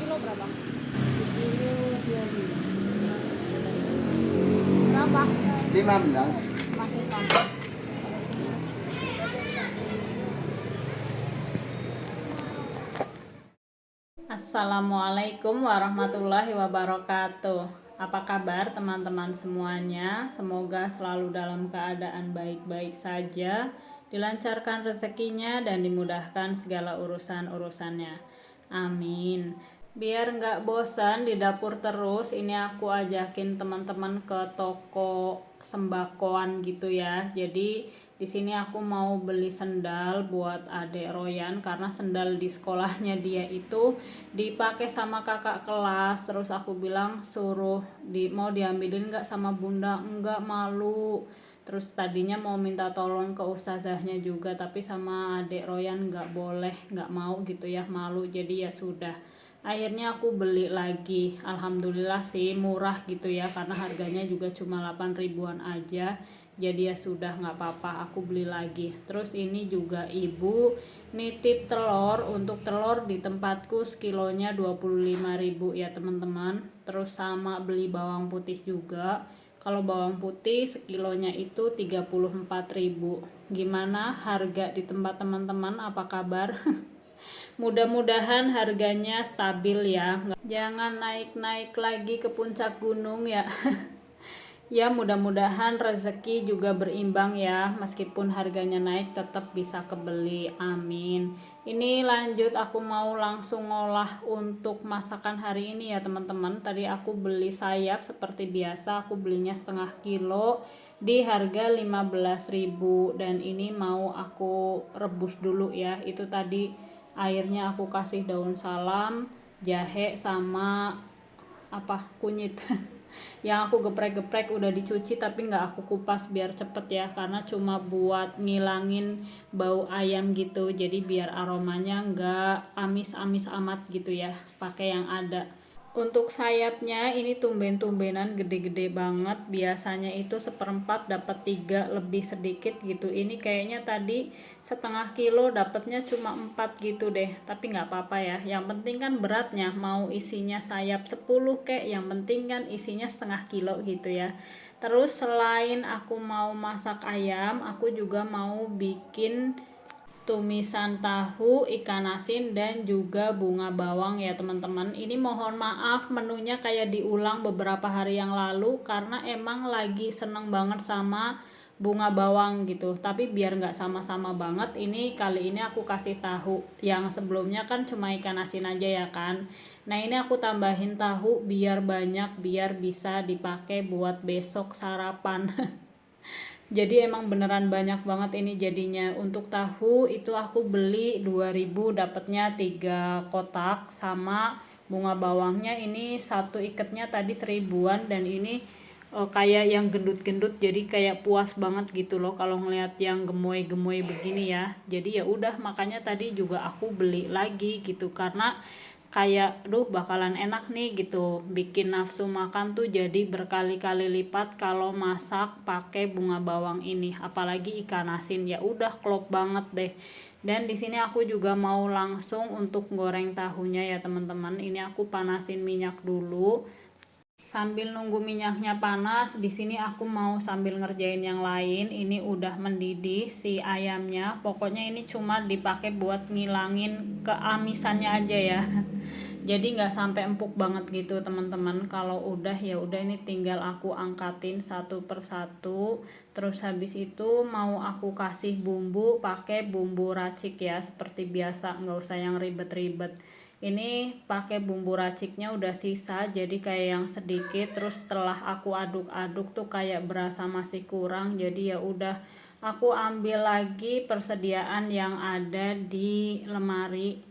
Kilo berapa? Kilo 25. Berapa? 15. Masih sama. Assalamualaikum warahmatullahi wabarakatuh. Apa kabar teman-teman semuanya? Semoga selalu dalam keadaan baik-baik saja, dilancarkan rezekinya dan dimudahkan segala urusan-urusannya. Amin. Biar nggak bosan di dapur terus, ini aku ajakin teman-teman ke toko sembakoan gitu ya. Jadi di sini aku mau beli sendal buat adek Royan karena sendal di sekolahnya dia itu dipakai sama kakak kelas. Terus aku bilang suruh mau diambilin nggak sama bunda, enggak, malu. Terus tadinya mau minta tolong ke ustazahnya juga, tapi sama adek Royan nggak boleh, nggak mau gitu ya, malu. Jadi ya sudah, akhirnya aku beli lagi. Alhamdulillah sih murah gitu ya, karena harganya juga cuma 8 ribuan aja. Jadi ya sudah, nggak apa-apa, aku beli lagi. Terus ini juga ibu nitip telur. Untuk telur di tempatku sekilonya 25.000 ya teman-teman. Terus sama beli bawang putih juga. Kalau bawang putih sekilonya itu 34.000. Gimana harga di tempat teman-teman, apa kabar? Mudah-mudahan harganya stabil ya, jangan naik-naik lagi ke puncak gunung ya. Ya mudah-mudahan rezeki juga berimbang ya, meskipun harganya naik tetap bisa kebeli, amin. Ini lanjut, aku mau langsung ngolah untuk masakan hari ini ya teman-teman. Tadi aku beli sayap seperti biasa, aku belinya setengah kilo di harga 15.000, dan ini mau aku rebus dulu ya. Itu tadi airnya aku kasih daun salam, jahe, sama kunyit. Yang aku geprek-geprek udah dicuci tapi nggak aku kupas biar cepet ya, karena cuma buat ngilangin bau ayam gitu, jadi biar aromanya nggak amis-amis amat gitu ya, pakai yang ada. Untuk sayapnya ini tumben-tumbenan gede-gede banget, biasanya itu seperempat dapat 3 lebih sedikit gitu. Ini kayaknya tadi setengah kilo dapatnya cuma 4 gitu deh, tapi nggak apa-apa ya, yang penting kan beratnya, mau isinya sayap 10 kek, yang penting kan isinya setengah kilo gitu ya. Terus selain aku mau masak ayam, aku juga mau bikin tumisan tahu, ikan asin, dan juga bunga bawang ya teman-teman. Ini mohon maaf menunya kayak diulang beberapa hari yang lalu, karena emang lagi seneng banget sama bunga bawang gitu. Tapi biar nggak sama-sama banget, ini kali ini aku kasih tahu. Yang sebelumnya kan cuma ikan asin aja ya kan. Nah ini aku tambahin tahu biar banyak, biar bisa dipakai buat besok sarapan. Jadi emang beneran banyak banget ini jadinya. Untuk tahu itu aku beli 2000, dapatnya 3 kotak, sama bunga bawangnya ini satu iketnya tadi 1000-an, dan ini kayak yang gendut-gendut, jadi kayak puas banget gitu loh kalau ngeliat yang gemoy-gemoy begini ya. Jadi ya udah, makanya tadi juga aku beli lagi gitu, karena kayak bakalan enak nih gitu, bikin nafsu makan tuh jadi berkali-kali lipat kalau masak pakai bunga bawang ini, apalagi ikan asin, ya udah klop banget deh. Dan di sini aku juga mau langsung untuk goreng tahunya ya teman-teman. Ini aku panasin minyak dulu. Sambil nunggu minyaknya panas, di sini aku mau sambil ngerjain yang lain. Ini udah mendidih si ayamnya. Pokoknya ini cuma dipakai buat ngilangin keamisannya aja ya. Jadi nggak sampai empuk banget gitu teman-teman. Kalau udah ya udah, ini tinggal aku angkatin satu persatu. Terus habis itu mau aku kasih bumbu, pakai bumbu racik ya, seperti biasa, nggak usah yang ribet-ribet. Ini pakai bumbu raciknya udah sisa, jadi kayak yang sedikit. Terus setelah aku aduk-aduk tuh kayak berasa masih kurang, jadi ya udah aku ambil lagi persediaan yang ada di lemari.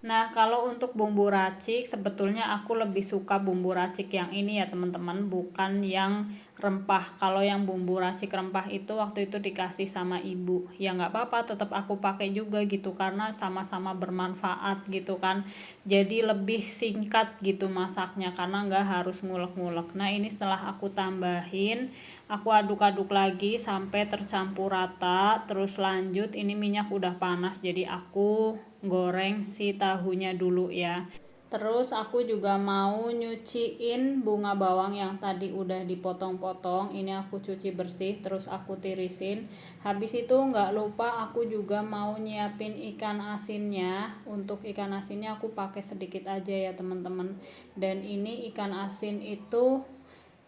Nah kalau untuk bumbu racik, sebetulnya aku lebih suka bumbu racik yang ini ya teman-teman, bukan yang rempah. Kalau yang bumbu racik rempah itu waktu itu dikasih sama ibu, ya nggak apa-apa, tetap aku pakai juga gitu, karena sama-sama bermanfaat gitu kan. Jadi lebih singkat gitu masaknya, karena nggak harus ngulek-ngulek. Nah ini setelah aku tambahin Aku aduk-aduk lagi sampai tercampur rata. Terus lanjut, ini minyak udah panas, jadi aku goreng si tahunya dulu ya. Terus aku juga mau nyuciin bunga bawang yang tadi udah dipotong-potong. Ini aku cuci bersih, terus aku tirisin. Habis itu nggak lupa aku juga mau nyiapin ikan asinnya. Untuk ikan asinnya aku pakai sedikit aja ya teman-teman. Dan ini ikan asin itu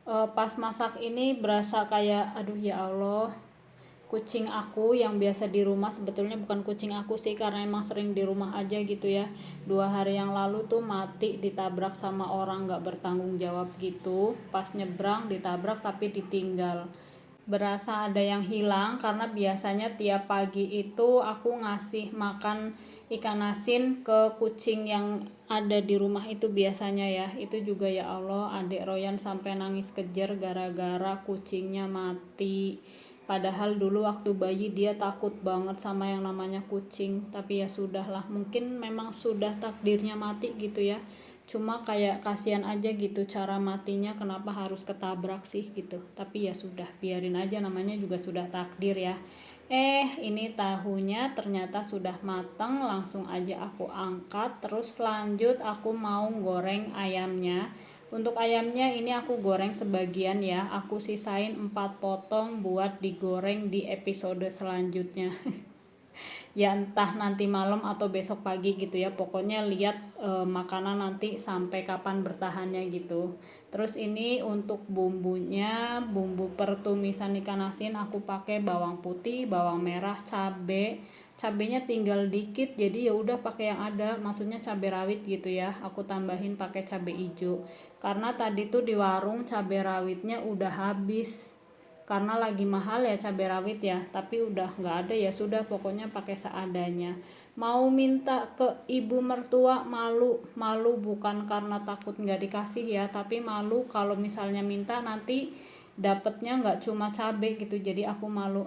pas masak ini berasa kayak, aduh ya Allah, kucing aku yang biasa di rumah, sebetulnya bukan kucing aku sih karena emang sering di rumah aja gitu ya, 2 hari yang lalu tuh mati ditabrak sama orang gak bertanggung jawab gitu, pas nyebrang ditabrak tapi ditinggal. Berasa ada yang hilang karena biasanya tiap pagi itu aku ngasih makan ikan asin ke kucing yang ada di rumah itu biasanya ya. Itu juga ya Allah, adik Royan sampai nangis kejer gara-gara kucingnya mati. Padahal dulu waktu bayi dia takut banget sama yang namanya kucing, tapi ya sudahlah, mungkin memang sudah takdirnya mati gitu ya. Cuma kayak kasihan aja gitu cara matinya, kenapa harus ketabrak sih gitu. Tapi ya sudah, biarin aja, namanya juga sudah takdir ya. Ini tahunya ternyata sudah matang, langsung aja aku angkat. Terus lanjut aku mau goreng ayamnya. Untuk ayamnya ini aku goreng sebagian ya, aku sisain 4 potong buat digoreng di episode selanjutnya. Ya entah nanti malam atau besok pagi gitu ya, pokoknya lihat makanan nanti sampai kapan bertahannya gitu. Terus ini untuk bumbunya, bumbu pertumisan ikan asin aku pakai bawang putih, bawang merah, cabenya tinggal dikit, jadi ya udah pakai yang ada, maksudnya cabai rawit gitu ya, aku tambahin pakai cabai hijau karena tadi tuh di warung cabai rawitnya udah habis karena lagi mahal ya cabai rawit ya, tapi udah nggak ada, ya sudah pokoknya pakai seadanya. Mau minta ke ibu mertua malu bukan karena takut nggak dikasih ya, tapi malu kalau misalnya minta nanti dapetnya nggak cuma cabai gitu, jadi aku malu.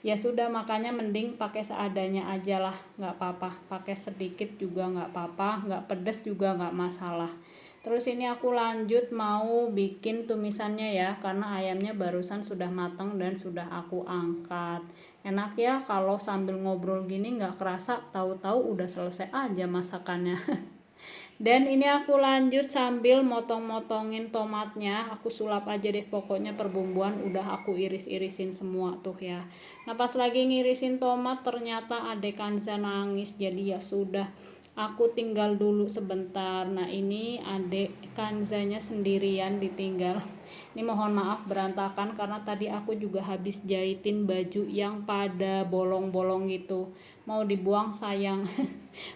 Ya sudah, makanya mending pakai seadanya aja lah, nggak apa-apa, pakai sedikit juga nggak apa-apa, nggak pedes juga nggak masalah. Terus ini aku lanjut mau bikin tumisannya ya, karena ayamnya barusan sudah matang dan sudah aku angkat. Enak ya kalau sambil ngobrol gini nggak kerasa, tahu-tahu udah selesai aja masakannya. Dan ini aku lanjut sambil motong-motongin tomatnya, aku sulap aja deh, pokoknya perbumbuan udah aku iris-irisin semua tuh ya. Nah pas lagi ngirisin tomat ternyata adek Kanza nangis, jadi ya sudah, aku tinggal dulu sebentar. Nah ini adek Kanzanya sendirian ditinggal. Ini mohon maaf berantakan karena tadi aku juga habis jahitin baju yang pada bolong-bolong gitu, mau dibuang sayang.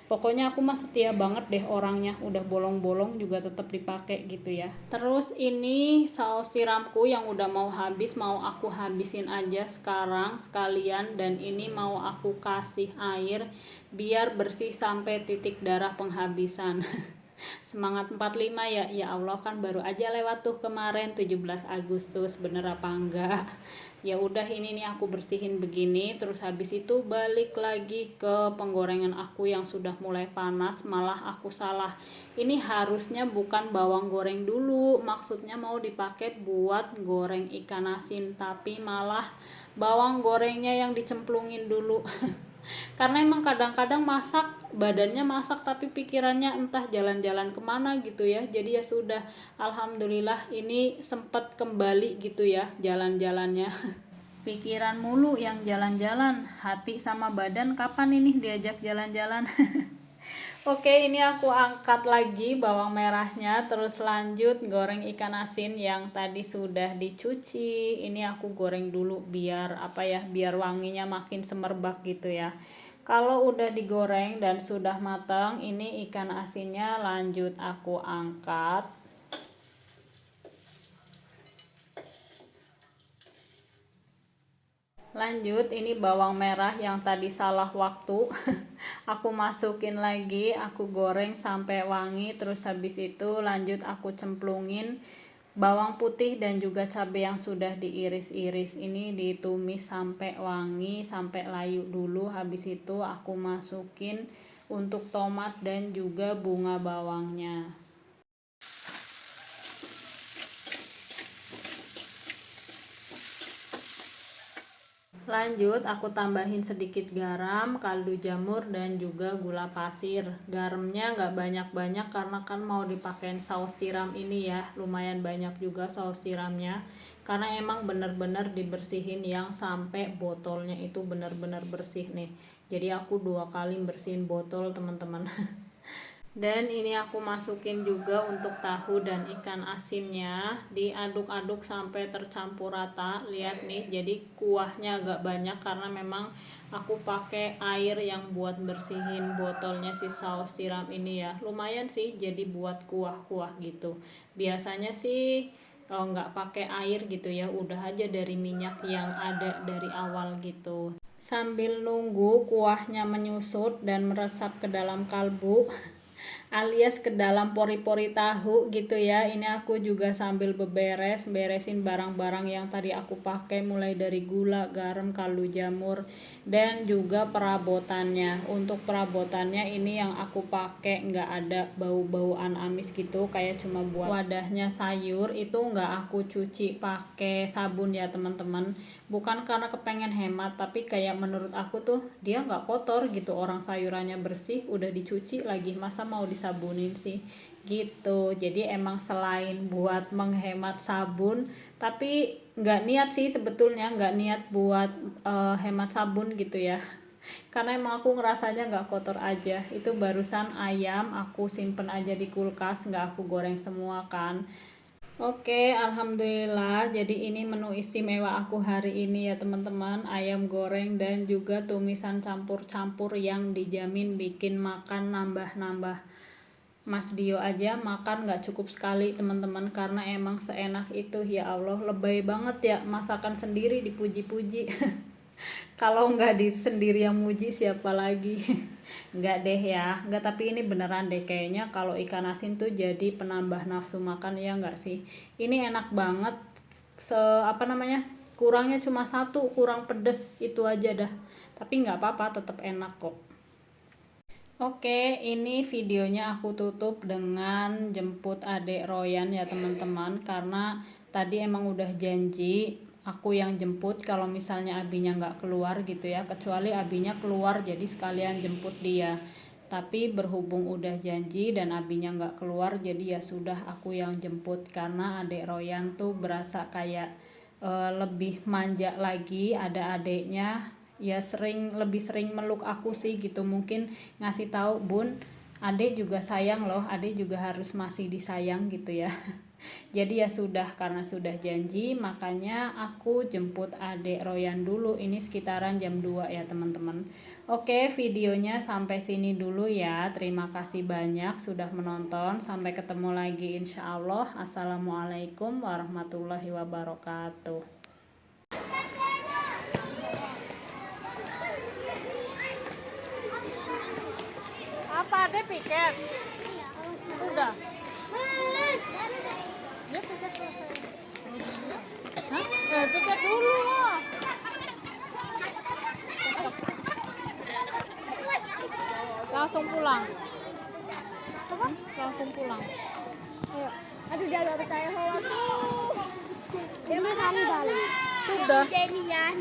Pokoknya aku mah setia banget deh orangnya, udah bolong-bolong juga tetap dipakai gitu ya. Terus ini saus tiramku yang udah mau habis, mau aku habisin aja sekarang sekalian, dan ini mau aku kasih air biar bersih sampai titik darah penghabisan. Semangat 45 ya, ya Allah, kan baru aja lewat tuh kemarin 17 Agustus, bener apa enggak? Ya udah, ini nih aku bersihin begini, terus habis itu balik lagi ke penggorengan aku yang sudah mulai panas, malah aku salah. Ini harusnya bukan bawang goreng dulu, maksudnya mau dipakai buat goreng ikan asin, tapi malah bawang gorengnya yang dicemplungin dulu. Karena emang kadang-kadang masak, badannya masak tapi pikirannya entah jalan-jalan kemana gitu ya, jadi ya sudah, alhamdulillah ini sempat kembali gitu ya jalan-jalannya. Pikiran mulu yang jalan-jalan, hati sama badan kapan ini diajak jalan-jalan. Oke, ini aku angkat lagi bawang merahnya, terus lanjut goreng ikan asin yang tadi sudah dicuci. Ini aku goreng dulu biar apa ya, biar wanginya makin semerbak gitu ya. Kalau udah digoreng dan sudah matang, ini ikan asinnya lanjut aku angkat. Lanjut, ini bawang merah yang tadi salah waktu. Aku masukin lagi, aku goreng sampai wangi, terus habis itu lanjut aku cemplungin bawang putih dan juga cabai yang sudah diiris-iris. Ini ditumis sampai wangi, sampai layu dulu. Habis itu aku masukin untuk tomat dan juga bunga bawangnya. Lanjut, aku tambahin sedikit garam, kaldu jamur, dan juga gula pasir. Garamnya nggak banyak-banyak karena kan mau dipakein saus tiram ini ya. Lumayan banyak juga saus tiramnya. Karena emang bener-bener dibersihin yang sampai botolnya itu bener-bener bersih nih. Jadi aku 2 kali bersihin botol teman-teman. Dan ini aku masukin juga untuk tahu dan ikan asinnya, diaduk-aduk sampai tercampur rata. Lihat nih, jadi kuahnya agak banyak karena memang aku pakai air yang buat bersihin botolnya si saus tiram ini ya. Lumayan sih jadi buat kuah-kuah gitu. Biasanya sih nggak pakai air gitu ya, udah aja dari minyak yang ada dari awal gitu. Sambil nunggu kuahnya menyusut dan meresap ke dalam kalbu alias ke dalam pori-pori tahu gitu ya. Ini aku juga sambil beresin barang-barang yang tadi aku pakai, mulai dari gula, garam, kaldu jamur, dan juga perabotannya. Untuk perabotannya ini yang aku pakai nggak ada bau-bauan amis gitu, kayak cuma buat wadahnya sayur itu nggak aku cuci pakai sabun ya teman-teman. Bukan karena kepengen hemat, tapi kayak menurut aku tuh dia nggak kotor gitu, orang sayurannya bersih udah dicuci lagi, masa mau disabunin sih gitu. Jadi emang selain buat menghemat sabun, tapi nggak niat sih sebetulnya, nggak niat buat hemat sabun gitu ya. Karena emang aku ngerasanya nggak kotor aja. Itu barusan ayam aku simpen aja di kulkas, nggak aku goreng semua kan. Oke, alhamdulillah. Jadi ini menu istimewa aku hari ini ya teman-teman. Ayam goreng dan juga tumisan campur-campur yang dijamin bikin makan nambah-nambah. Mas Dio aja makan nggak cukup sekali teman-teman, karena emang seenak itu. Ya Allah, lebay banget ya masakan sendiri dipuji-puji. Kalau nggak di sendiri yang muji siapa lagi. Nggak deh ya, nggak, tapi ini beneran deh kayaknya kalau ikan asin tuh jadi penambah nafsu makan ya nggak sih. Ini enak banget, kurangnya cuma satu, kurang pedes itu aja dah, tapi nggak apa-apa, tetap enak kok. Oke, ini videonya aku tutup dengan jemput adek Royan ya teman-teman, karena tadi emang udah janji aku yang jemput kalau misalnya abinya nggak keluar gitu ya, kecuali abinya keluar jadi sekalian jemput dia. Tapi berhubung udah janji dan abinya nggak keluar, jadi ya sudah aku yang jemput, karena adek Royan tuh berasa kayak lebih manja lagi, ada adeknya ya, lebih sering meluk aku sih gitu. Mungkin ngasih tahu, Bun, adek juga sayang loh, adek juga harus masih disayang gitu ya. Jadi ya sudah, karena sudah janji makanya aku jemput adek Royan dulu. Ini sekitaran jam 2 ya teman-teman. Oke, videonya sampai sini dulu ya. Terima kasih banyak sudah menonton. Sampai ketemu lagi insya Allah. Assalamualaikum warahmatullahi wabarakatuh. Apa ada piket? Udah. Ya piket selesai. Hah? Piket dulu lah. Langsung pulang. Apa? Langsung pulang. Ayo. Aduh, dia gak percaya kalau tuh. Dia mah sandal. Sudah. Jenian.